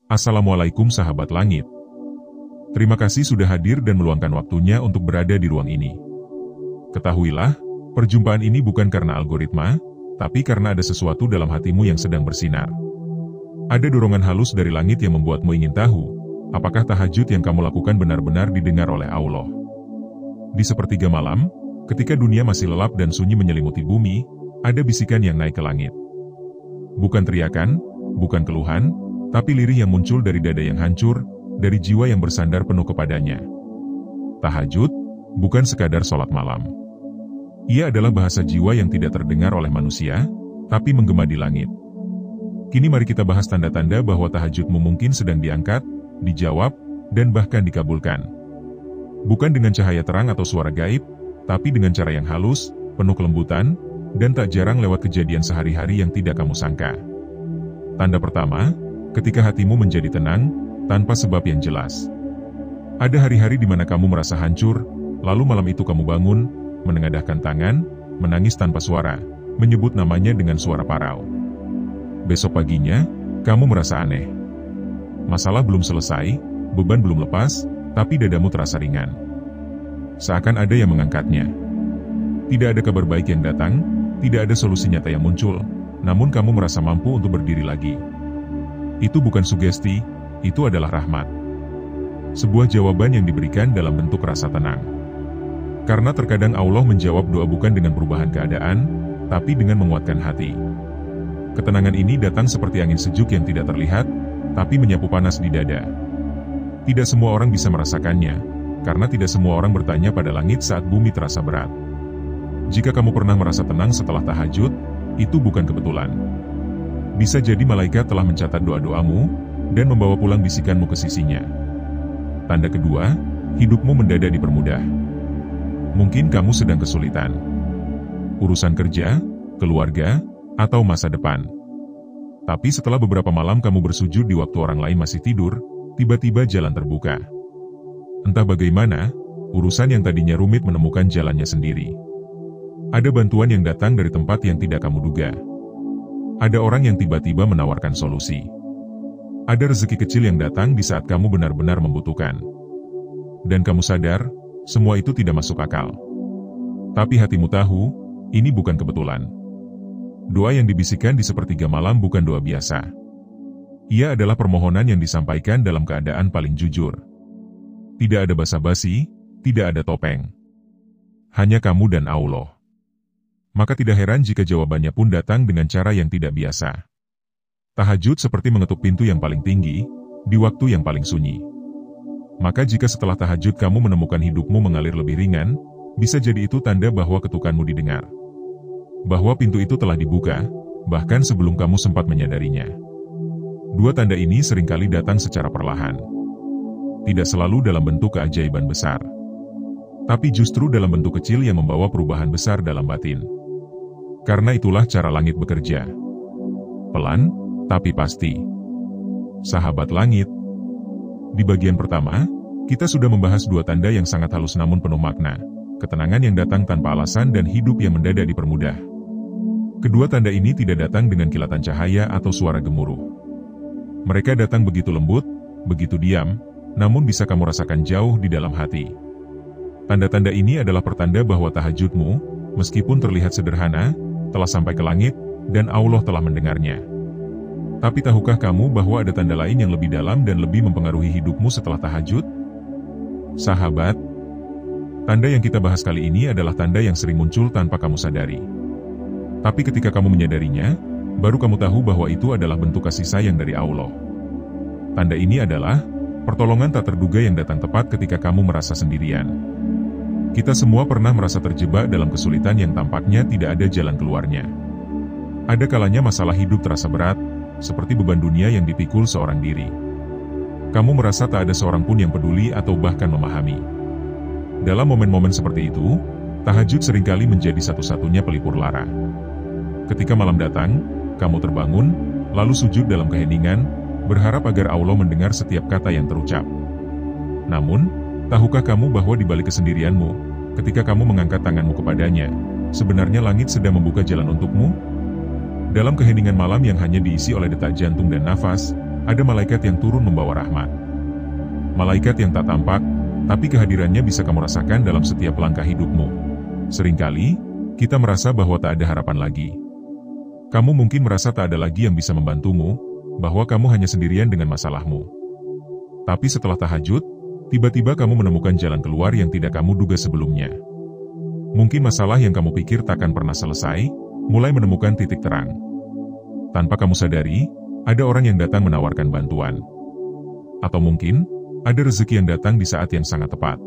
Assalamualaikum sahabat langit. Terima kasih sudah hadir dan meluangkan waktunya untuk berada di ruang ini. Ketahuilah, perjumpaan ini bukan karena algoritma, tapi karena ada sesuatu dalam hatimu yang sedang bersinar. Ada dorongan halus dari langit yang membuatmu ingin tahu, apakah tahajud yang kamu lakukan benar-benar didengar oleh Allah. Di sepertiga malam, ketika dunia masih lelap dan sunyi menyelimuti bumi, ada bisikan yang naik ke langit. Bukan teriakan, bukan keluhan, tapi lirih yang muncul dari dada yang hancur, dari jiwa yang bersandar penuh kepadanya. Tahajud, bukan sekadar sholat malam. Ia adalah bahasa jiwa yang tidak terdengar oleh manusia, tapi menggema di langit. Kini mari kita bahas tanda-tanda bahwa tahajudmu mungkin sedang diangkat, dijawab, dan bahkan dikabulkan. Bukan dengan cahaya terang atau suara gaib, tapi dengan cara yang halus, penuh kelembutan, dan tak jarang lewat kejadian sehari-hari yang tidak kamu sangka. Tanda pertama, ketika hatimu menjadi tenang, tanpa sebab yang jelas. Ada hari-hari di mana kamu merasa hancur, lalu malam itu kamu bangun, menengadahkan tangan, menangis tanpa suara, menyebut namanya dengan suara parau. Besok paginya, kamu merasa aneh. Masalah belum selesai, beban belum lepas, tapi dadamu terasa ringan. Seakan ada yang mengangkatnya. Tidak ada kabar baik yang datang, tidak ada solusi nyata yang muncul, namun kamu merasa mampu untuk berdiri lagi. Itu bukan sugesti, itu adalah rahmat. Sebuah jawaban yang diberikan dalam bentuk rasa tenang. Karena terkadang Allah menjawab doa bukan dengan perubahan keadaan, tapi dengan menguatkan hati. Ketenangan ini datang seperti angin sejuk yang tidak terlihat, tapi menyapu panas di dada. Tidak semua orang bisa merasakannya, karena tidak semua orang bertanya pada langit saat bumi terasa berat. Jika kamu pernah merasa tenang setelah tahajud, itu bukan kebetulan. Bisa jadi malaikat telah mencatat doa-doamu, dan membawa pulang bisikanmu ke sisinya. Tanda kedua, hidupmu mendadak dipermudah. Mungkin kamu sedang kesulitan. Urusan kerja, keluarga, atau masa depan. Tapi setelah beberapa malam kamu bersujud di waktu orang lain masih tidur, tiba-tiba jalan terbuka. Entah bagaimana, urusan yang tadinya rumit menemukan jalannya sendiri. Ada bantuan yang datang dari tempat yang tidak kamu duga. Ada orang yang tiba-tiba menawarkan solusi. Ada rezeki kecil yang datang di saat kamu benar-benar membutuhkan. Dan kamu sadar, semua itu tidak masuk akal. Tapi hatimu tahu, ini bukan kebetulan. Doa yang dibisikkan di sepertiga malam bukan doa biasa. Ia adalah permohonan yang disampaikan dalam keadaan paling jujur. Tidak ada basa-basi, tidak ada topeng. Hanya kamu dan Allah. Maka tidak heran jika jawabannya pun datang dengan cara yang tidak biasa. Tahajud seperti mengetuk pintu yang paling tinggi, di waktu yang paling sunyi. Maka jika setelah tahajud kamu menemukan hidupmu mengalir lebih ringan, bisa jadi itu tanda bahwa ketukanmu didengar. Bahwa pintu itu telah dibuka, bahkan sebelum kamu sempat menyadarinya. Dua tanda ini seringkali datang secara perlahan. Tidak selalu dalam bentuk keajaiban besar. Tapi justru dalam bentuk kecil yang membawa perubahan besar dalam batin. Karena itulah cara langit bekerja. Pelan, tapi pasti. Sahabat langit. Di bagian pertama, kita sudah membahas dua tanda yang sangat halus namun penuh makna. Ketenangan yang datang tanpa alasan dan hidup yang mendadak dipermudah. Kedua tanda ini tidak datang dengan kilatan cahaya atau suara gemuruh. Mereka datang begitu lembut, begitu diam, namun bisa kamu rasakan jauh di dalam hati. Tanda-tanda ini adalah pertanda bahwa tahajudmu, meskipun terlihat sederhana, telah sampai ke langit, dan Allah telah mendengarnya. Tapi tahukah kamu bahwa ada tanda lain yang lebih dalam dan lebih mempengaruhi hidupmu setelah tahajud? Sahabat, tanda yang kita bahas kali ini adalah tanda yang sering muncul tanpa kamu sadari. Tapi ketika kamu menyadarinya, baru kamu tahu bahwa itu adalah bentuk kasih sayang dari Allah. Tanda ini adalah pertolongan tak terduga yang datang tepat ketika kamu merasa sendirian. Kita semua pernah merasa terjebak dalam kesulitan yang tampaknya tidak ada jalan keluarnya. Ada kalanya masalah hidup terasa berat, seperti beban dunia yang dipikul seorang diri. Kamu merasa tak ada seorang pun yang peduli atau bahkan memahami. Dalam momen-momen seperti itu, tahajud seringkali menjadi satu-satunya pelipur lara. Ketika malam datang, kamu terbangun, lalu sujud dalam keheningan, berharap agar Allah mendengar setiap kata yang terucap. Namun, tahukah kamu bahwa di balik kesendirianmu, ketika kamu mengangkat tanganmu kepadanya, sebenarnya langit sedang membuka jalan untukmu? Dalam keheningan malam yang hanya diisi oleh detak jantung dan nafas, ada malaikat yang turun membawa rahmat. Malaikat yang tak tampak, tapi kehadirannya bisa kamu rasakan dalam setiap langkah hidupmu. Seringkali, kita merasa bahwa tak ada harapan lagi. Kamu mungkin merasa tak ada lagi yang bisa membantumu, bahwa kamu hanya sendirian dengan masalahmu. Tapi setelah tahajud, tiba-tiba kamu menemukan jalan keluar yang tidak kamu duga sebelumnya. Mungkin masalah yang kamu pikir takkan pernah selesai, mulai menemukan titik terang. Tanpa kamu sadari, ada orang yang datang menawarkan bantuan. Atau mungkin, ada rezeki yang datang di saat yang sangat tepat.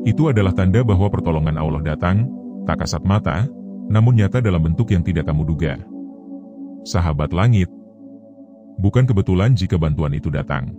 Itu adalah tanda bahwa pertolongan Allah datang, tak kasat mata, namun nyata dalam bentuk yang tidak kamu duga. Sahabat langit, bukan kebetulan jika bantuan itu datang.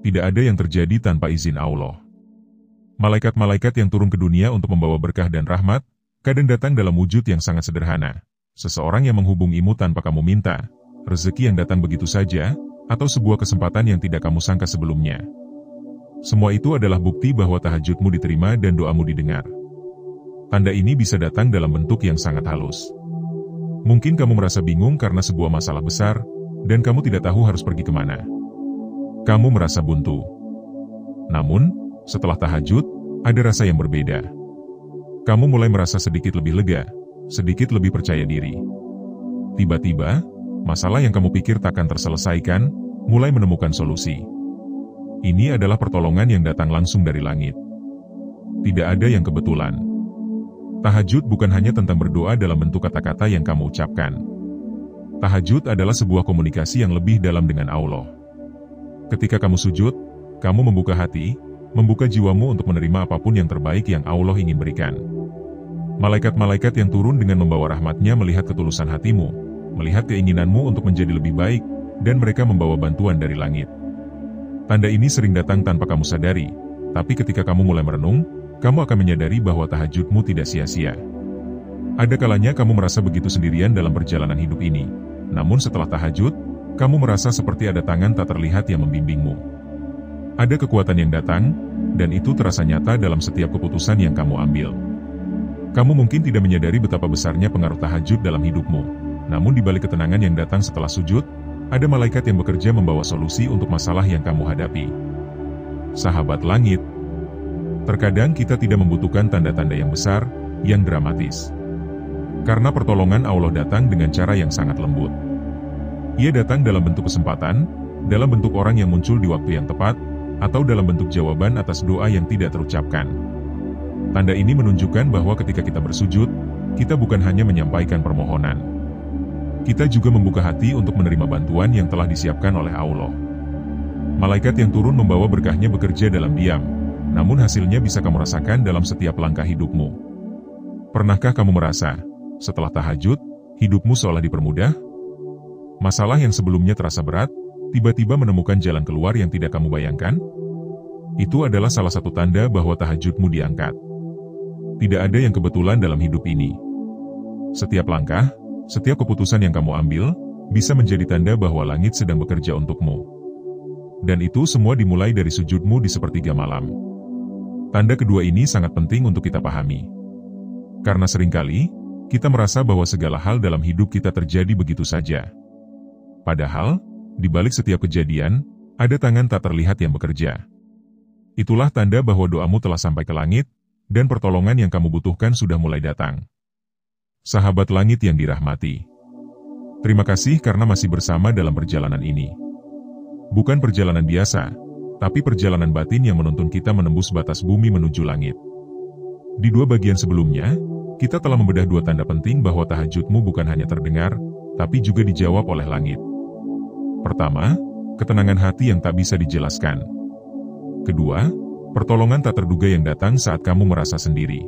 Tidak ada yang terjadi tanpa izin Allah. Malaikat-malaikat yang turun ke dunia untuk membawa berkah dan rahmat, kadang datang dalam wujud yang sangat sederhana. Seseorang yang menghubungimu tanpa kamu minta, rezeki yang datang begitu saja, atau sebuah kesempatan yang tidak kamu sangka sebelumnya. Semua itu adalah bukti bahwa tahajudmu diterima dan doamu didengar. Tanda ini bisa datang dalam bentuk yang sangat halus. Mungkin kamu merasa bingung karena sebuah masalah besar, dan kamu tidak tahu harus pergi kemana. Kamu merasa buntu. Namun, setelah tahajud, ada rasa yang berbeda. Kamu mulai merasa sedikit lebih lega, sedikit lebih percaya diri. Tiba-tiba, masalah yang kamu pikir takkan terselesaikan, mulai menemukan solusi. Ini adalah pertolongan yang datang langsung dari langit. Tidak ada yang kebetulan. Tahajud bukan hanya tentang berdoa dalam bentuk kata-kata yang kamu ucapkan. Tahajud adalah sebuah komunikasi yang lebih dalam dengan Allah. Ketika kamu sujud, kamu membuka hati, membuka jiwamu untuk menerima apapun yang terbaik yang Allah ingin berikan. Malaikat-malaikat yang turun dengan membawa rahmatnya melihat ketulusan hatimu, melihat keinginanmu untuk menjadi lebih baik, dan mereka membawa bantuan dari langit. Tanda ini sering datang tanpa kamu sadari, tapi ketika kamu mulai merenung, kamu akan menyadari bahwa tahajudmu tidak sia-sia. Ada kalanya kamu merasa begitu sendirian dalam perjalanan hidup ini, namun setelah tahajud, kamu merasa seperti ada tangan tak terlihat yang membimbingmu. Ada kekuatan yang datang, dan itu terasa nyata dalam setiap keputusan yang kamu ambil. Kamu mungkin tidak menyadari betapa besarnya pengaruh tahajud dalam hidupmu, namun di balik ketenangan yang datang setelah sujud, ada malaikat yang bekerja membawa solusi untuk masalah yang kamu hadapi. Sahabat langit, terkadang kita tidak membutuhkan tanda-tanda yang besar, yang dramatis. Karena pertolongan Allah datang dengan cara yang sangat lembut. Ia datang dalam bentuk kesempatan, dalam bentuk orang yang muncul di waktu yang tepat, atau dalam bentuk jawaban atas doa yang tidak terucapkan. Tanda ini menunjukkan bahwa ketika kita bersujud, kita bukan hanya menyampaikan permohonan. Kita juga membuka hati untuk menerima bantuan yang telah disiapkan oleh Allah. Malaikat yang turun membawa berkahnya bekerja dalam diam, namun hasilnya bisa kamu rasakan dalam setiap langkah hidupmu. Pernahkah kamu merasa, setelah tahajud, hidupmu seolah dipermudah? Masalah yang sebelumnya terasa berat, tiba-tiba menemukan jalan keluar yang tidak kamu bayangkan? Itu adalah salah satu tanda bahwa tahajudmu diangkat. Tidak ada yang kebetulan dalam hidup ini. Setiap langkah, setiap keputusan yang kamu ambil, bisa menjadi tanda bahwa langit sedang bekerja untukmu. Dan itu semua dimulai dari sujudmu di sepertiga malam. Tanda kedua ini sangat penting untuk kita pahami. Karena seringkali, kita merasa bahwa segala hal dalam hidup kita terjadi begitu saja. Padahal, di balik setiap kejadian, ada tangan tak terlihat yang bekerja. Itulah tanda bahwa doamu telah sampai ke langit, dan pertolongan yang kamu butuhkan sudah mulai datang. Sahabat langit yang dirahmati, terima kasih karena masih bersama dalam perjalanan ini. Bukan perjalanan biasa, tapi perjalanan batin yang menuntun kita menembus batas bumi menuju langit. Di dua bagian sebelumnya, kita telah membedah dua tanda penting bahwa tahajudmu bukan hanya terdengar, tapi juga dijawab oleh langit. Pertama, ketenangan hati yang tak bisa dijelaskan. Kedua, pertolongan tak terduga yang datang saat kamu merasa sendiri.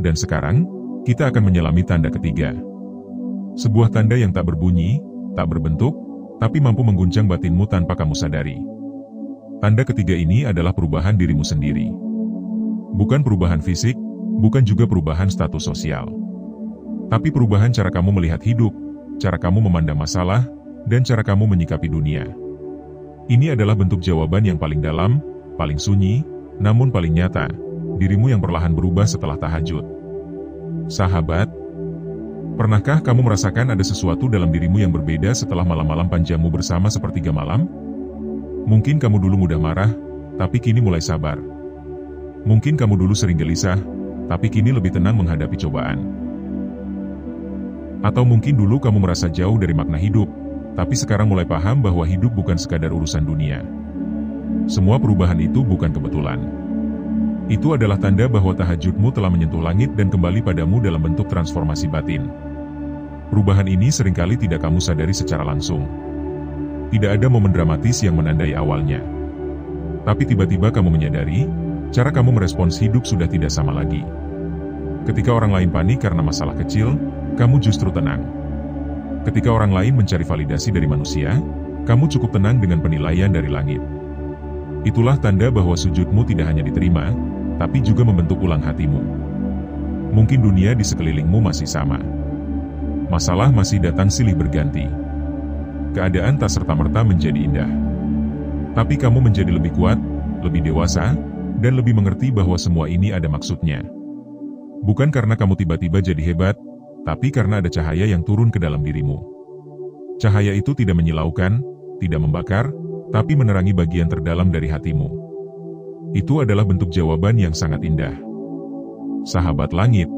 Dan sekarang, kita akan menyelami tanda ketiga. Sebuah tanda yang tak berbunyi, tak berbentuk, tapi mampu mengguncang batinmu tanpa kamu sadari. Tanda ketiga ini adalah perubahan dirimu sendiri. Bukan perubahan fisik, bukan juga perubahan status sosial. Tapi perubahan cara kamu melihat hidup, cara kamu memandang masalah, dan cara kamu menyikapi dunia. Ini adalah bentuk jawaban yang paling dalam, paling sunyi, namun paling nyata, dirimu yang perlahan berubah setelah tahajud. Sahabat, Pernahkah kamu merasakan ada sesuatu dalam dirimu yang berbeda setelah malam-malam panjangmu bersama sepertiga malam? Mungkin kamu dulu mudah marah, tapi kini mulai sabar. Mungkin kamu dulu sering gelisah, tapi kini lebih tenang menghadapi cobaan. Atau mungkin dulu kamu merasa jauh dari makna hidup, tapi sekarang mulai paham bahwa hidup bukan sekadar urusan dunia. Semua perubahan itu bukan kebetulan. Itu adalah tanda bahwa tahajudmu telah menyentuh langit dan kembali padamu dalam bentuk transformasi batin. Perubahan ini seringkali tidak kamu sadari secara langsung. Tidak ada momen dramatis yang menandai awalnya. Tapi tiba-tiba kamu menyadari, cara kamu merespons hidup sudah tidak sama lagi. Ketika orang lain panik karena masalah kecil, kamu justru tenang. Ketika orang lain mencari validasi dari manusia, kamu cukup tenang dengan penilaian dari langit. Itulah tanda bahwa sujudmu tidak hanya diterima, tapi juga membentuk ulang hatimu. Mungkin dunia di sekelilingmu masih sama. Masalah masih datang silih berganti. Keadaan tak serta-merta menjadi indah. Tapi kamu menjadi lebih kuat, lebih dewasa, dan lebih mengerti bahwa semua ini ada maksudnya. Bukan karena kamu tiba-tiba jadi hebat, tapi karena ada cahaya yang turun ke dalam dirimu. Cahaya itu tidak menyilaukan, tidak membakar, tapi menerangi bagian terdalam dari hatimu. Itu adalah bentuk jawaban yang sangat indah. Sahabat langit,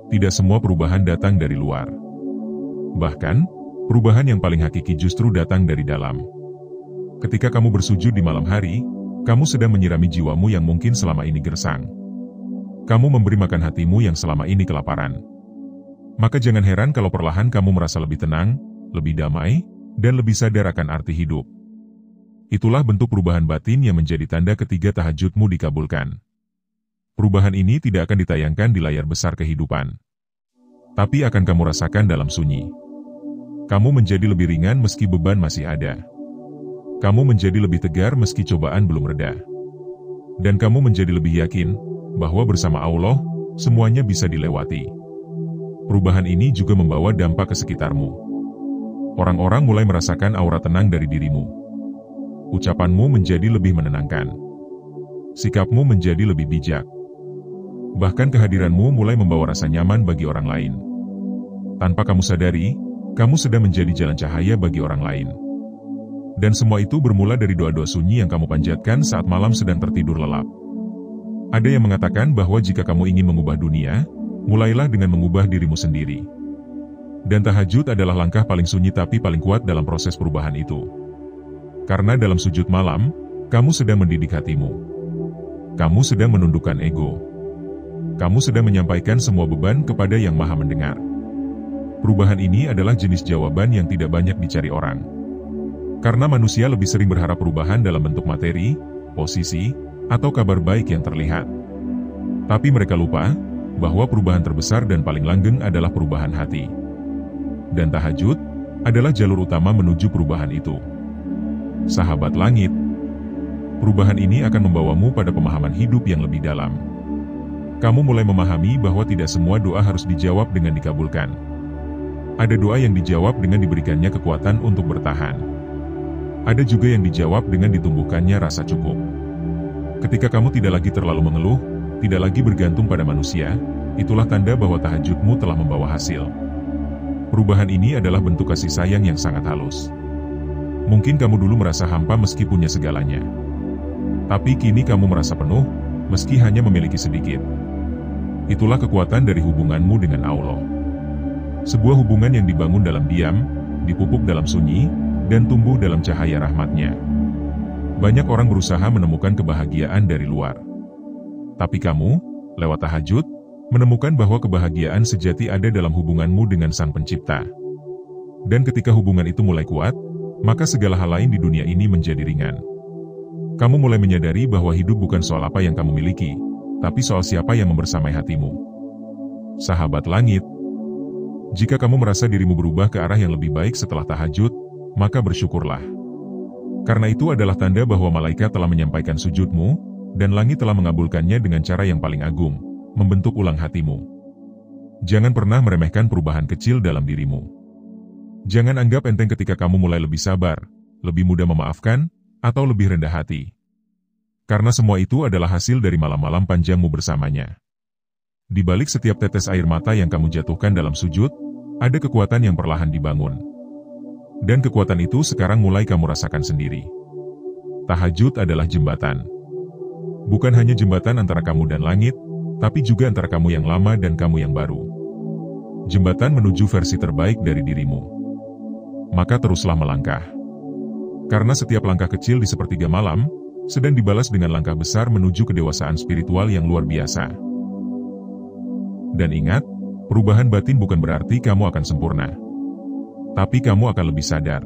tidak semua perubahan datang dari luar. Bahkan, perubahan yang paling hakiki justru datang dari dalam. Ketika kamu bersujud di malam hari, kamu sedang menyirami jiwamu yang mungkin selama ini gersang. Kamu memberi makan hatimu yang selama ini kelaparan. Maka jangan heran kalau perlahan kamu merasa lebih tenang, lebih damai, dan lebih sadar akan arti hidup. Itulah bentuk perubahan batin yang menjadi tanda ketiga tahajudmu dikabulkan. Perubahan ini tidak akan ditayangkan di layar besar kehidupan, tapi akan kamu rasakan dalam sunyi. Kamu menjadi lebih ringan meski beban masih ada. Kamu menjadi lebih tegar meski cobaan belum reda. Dan kamu menjadi lebih yakin bahwa bersama Allah, semuanya bisa dilewati. Perubahan ini juga membawa dampak ke sekitarmu. Orang-orang mulai merasakan aura tenang dari dirimu. Ucapanmu menjadi lebih menenangkan. Sikapmu menjadi lebih bijak. Bahkan kehadiranmu mulai membawa rasa nyaman bagi orang lain. Tanpa kamu sadari, kamu sedang menjadi jalan cahaya bagi orang lain. Dan semua itu bermula dari doa-doa sunyi yang kamu panjatkan saat malam sedang tertidur lelap. Ada yang mengatakan bahwa jika kamu ingin mengubah dunia, mulailah dengan mengubah dirimu sendiri. Dan tahajud adalah langkah paling sunyi tapi paling kuat dalam proses perubahan itu. Karena dalam sujud malam, kamu sedang mendidik hatimu. Kamu sedang menundukkan ego. Kamu sedang menyampaikan semua beban kepada Yang Maha Mendengar. Perubahan ini adalah jenis jawaban yang tidak banyak dicari orang. Karena manusia lebih sering berharap perubahan dalam bentuk materi, posisi, atau kabar baik yang terlihat. Tapi mereka lupa bahwa perubahan terbesar dan paling langgeng adalah perubahan hati. Dan tahajud adalah jalur utama menuju perubahan itu. Sahabat langit, perubahan ini akan membawamu pada pemahaman hidup yang lebih dalam. Kamu mulai memahami bahwa tidak semua doa harus dijawab dengan dikabulkan. Ada doa yang dijawab dengan diberikannya kekuatan untuk bertahan. Ada juga yang dijawab dengan ditumbuhkannya rasa cukup. Ketika kamu tidak lagi terlalu mengeluh, tidak lagi bergantung pada manusia, itulah tanda bahwa tahajudmu telah membawa hasil. Perubahan ini adalah bentuk kasih sayang yang sangat halus. Mungkin kamu dulu merasa hampa meski punya segalanya. Tapi kini kamu merasa penuh, meski hanya memiliki sedikit. Itulah kekuatan dari hubunganmu dengan Allah. Sebuah hubungan yang dibangun dalam diam, dipupuk dalam sunyi, dan tumbuh dalam cahaya rahmat-Nya. Banyak orang berusaha menemukan kebahagiaan dari luar. Tapi kamu, lewat tahajud, menemukan bahwa kebahagiaan sejati ada dalam hubunganmu dengan Sang Pencipta. Dan ketika hubungan itu mulai kuat, maka segala hal lain di dunia ini menjadi ringan. Kamu mulai menyadari bahwa hidup bukan soal apa yang kamu miliki, tapi soal siapa yang membersamai hatimu. Sahabat langit, jika kamu merasa dirimu berubah ke arah yang lebih baik setelah tahajud, maka bersyukurlah. Karena itu adalah tanda bahwa malaikat telah menyampaikan sujudmu, dan langit telah mengabulkannya dengan cara yang paling agung, membentuk ulang hatimu. Jangan pernah meremehkan perubahan kecil dalam dirimu. Jangan anggap enteng ketika kamu mulai lebih sabar, lebih mudah memaafkan, atau lebih rendah hati. Karena semua itu adalah hasil dari malam-malam panjangmu bersamanya. Di balik setiap tetes air mata yang kamu jatuhkan dalam sujud, ada kekuatan yang perlahan dibangun. Dan kekuatan itu sekarang mulai kamu rasakan sendiri. Tahajud adalah jembatan. Bukan hanya jembatan antara kamu dan langit, tapi juga antara kamu yang lama dan kamu yang baru. Jembatan menuju versi terbaik dari dirimu. Maka teruslah melangkah. Karena setiap langkah kecil di sepertiga malam, sedang dibalas dengan langkah besar menuju kedewasaan spiritual yang luar biasa. Dan ingat, perubahan batin bukan berarti kamu akan sempurna. Tapi kamu akan lebih sadar.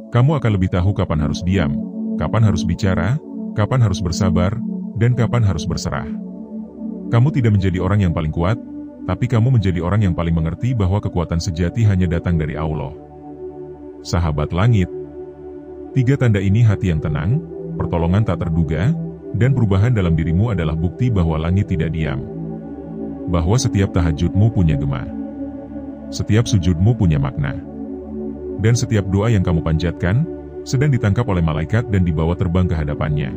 Kamu akan lebih tahu kapan harus diam, kapan harus bicara, kapan harus bersabar, dan kapan harus berserah. Kamu tidak menjadi orang yang paling kuat, tapi kamu menjadi orang yang paling mengerti bahwa kekuatan sejati hanya datang dari Allah. Sahabat langit, 3 tanda ini: hati yang tenang, pertolongan tak terduga, dan perubahan dalam dirimu adalah bukti bahwa langit tidak diam. Bahwa setiap tahajudmu punya gema. Setiap sujudmu punya makna. Dan setiap doa yang kamu panjatkan, sedang ditangkap oleh malaikat dan dibawa terbang ke hadapannya.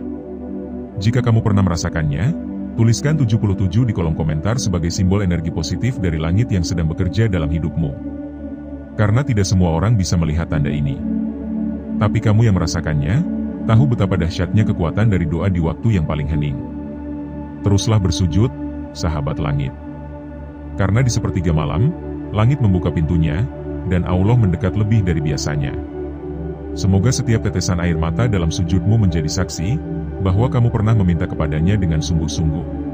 Jika kamu pernah merasakannya, tuliskan 77 di kolom komentar sebagai simbol energi positif dari langit yang sedang bekerja dalam hidupmu. Karena tidak semua orang bisa melihat tanda ini. Tapi kamu yang merasakannya, tahu betapa dahsyatnya kekuatan dari doa di waktu yang paling hening. Teruslah bersujud, sahabat langit. Karena di sepertiga malam, langit membuka pintunya, dan Allah mendekat lebih dari biasanya. Semoga setiap tetesan air mata dalam sujudmu menjadi saksi, bahwa kamu pernah meminta kepadanya dengan sungguh-sungguh.